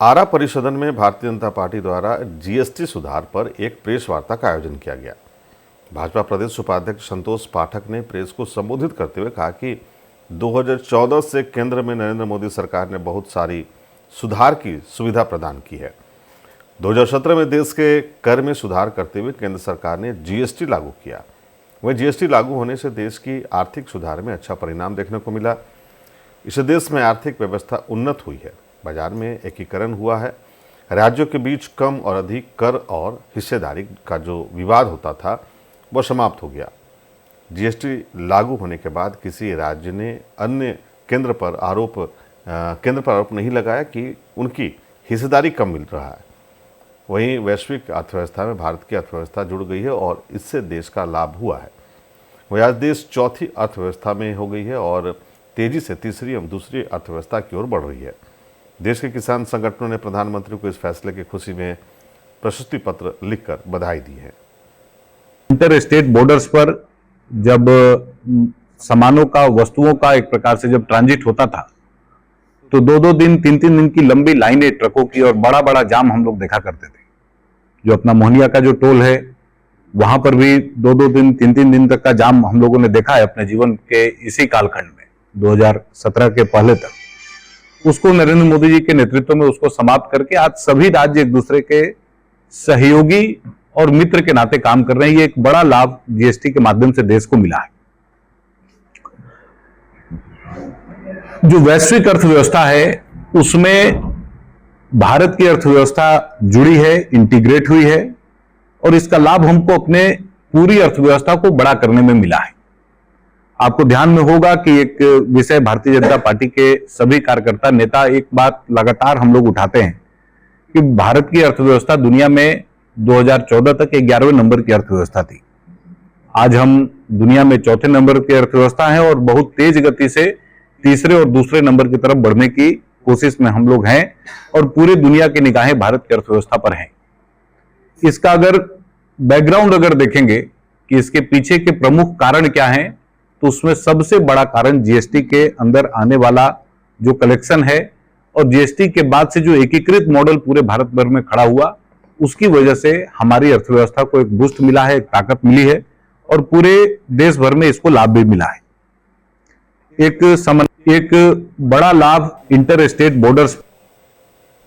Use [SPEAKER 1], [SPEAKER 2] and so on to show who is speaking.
[SPEAKER 1] आरा परिषदन में भारतीय जनता पार्टी द्वारा जीएसटी सुधार पर एक प्रेस वार्ता का आयोजन किया गया। भाजपा प्रदेश उपाध्यक्ष संतोष पाठक ने प्रेस को संबोधित करते हुए कहा कि 2014 से केंद्र में नरेंद्र मोदी सरकार ने बहुत सारी सुधार की सुविधा प्रदान की है। 2017 में देश के कर में सुधार करते हुए केंद्र सरकार ने जीएसटी लागू किया। वह जीएसटी लागू होने से देश की आर्थिक सुधार में अच्छा परिणाम देखने को मिला। इससे देश में आर्थिक व्यवस्था उन्नत हुई है, बाजार में एकीकरण हुआ है, राज्यों के बीच कम और अधिक कर और हिस्सेदारी का जो विवाद होता था वह समाप्त हो गया। जीएसटी लागू होने के बाद किसी राज्य ने अन्य केंद्र पर आरोप नहीं लगाया कि उनकी हिस्सेदारी कम मिल रहा है। वहीं वैश्विक अर्थव्यवस्था में भारत की अर्थव्यवस्था जुड़ गई है और इससे देश का लाभ हुआ है। वही आज देश चौथी अर्थव्यवस्था में हो गई है और तेजी से तीसरी एवं दूसरी अर्थव्यवस्था की ओर बढ़ रही है। देश के किसान संगठनों ने प्रधानमंत्री को इस फैसले की खुशी में प्रशस्ति पत्र लिखकर बधाई दी है।
[SPEAKER 2] इंटर स्टेट बॉर्डर्स पर जब सामानों का, वस्तुओं का एक प्रकार से जब ट्रांजिट होता था तो 2-2 दिन 3-3 दिन की लंबी लाइनें ट्रकों की और बड़ा बड़ा जाम हम लोग देखा करते थे। जो अपना मोहनिया का जो टोल है वहां पर भी 2-2 दिन 3-3 दिन तक का जाम हम लोगों ने देखा है अपने जीवन के इसी कालखंड में, 2017 के पहले तक। उसको नरेंद्र मोदी जी के नेतृत्व में उसको समाप्त करके आज सभी राज्य एक दूसरे के सहयोगी और मित्र के नाते काम कर रहे हैं। ये एक बड़ा लाभ जीएसटी के माध्यम से देश को मिला है। जो वैश्विक अर्थव्यवस्था है उसमें भारत की अर्थव्यवस्था जुड़ी है, इंटीग्रेट हुई है और इसका लाभ हमको अपने पूरी अर्थव्यवस्था को बड़ा करने में मिला है। आपको ध्यान में होगा कि एक विषय भारतीय जनता पार्टी के सभी कार्यकर्ता, नेता एक बात लगातार हम लोग उठाते हैं कि भारत की अर्थव्यवस्था दुनिया में 2014 तक 11वें नंबर की अर्थव्यवस्था थी। आज हम दुनिया में चौथे नंबर की अर्थव्यवस्था है और बहुत तेज गति से तीसरे और दूसरे नंबर की तरफ बढ़ने की कोशिश में हम लोग हैं और पूरी दुनिया की निगाहें भारत की अर्थव्यवस्था पर हैं। इसका अगर बैकग्राउंड देखेंगे कि इसके पीछे के प्रमुख कारण क्या हैं, तो उसमें सबसे बड़ा कारण जीएसटी के अंदर आने वाला जो कलेक्शन है और जीएसटी के बाद से जो एकीकृत मॉडल पूरे भारत भर में खड़ा हुआ, उसकी वजह से हमारी अर्थव्यवस्था को एक बूस्ट मिला है, एक ताकत मिली है और पूरे देश भर में इसको लाभ भी मिला है। एक बड़ा लाभ इंटर स्टेट बॉर्डर्स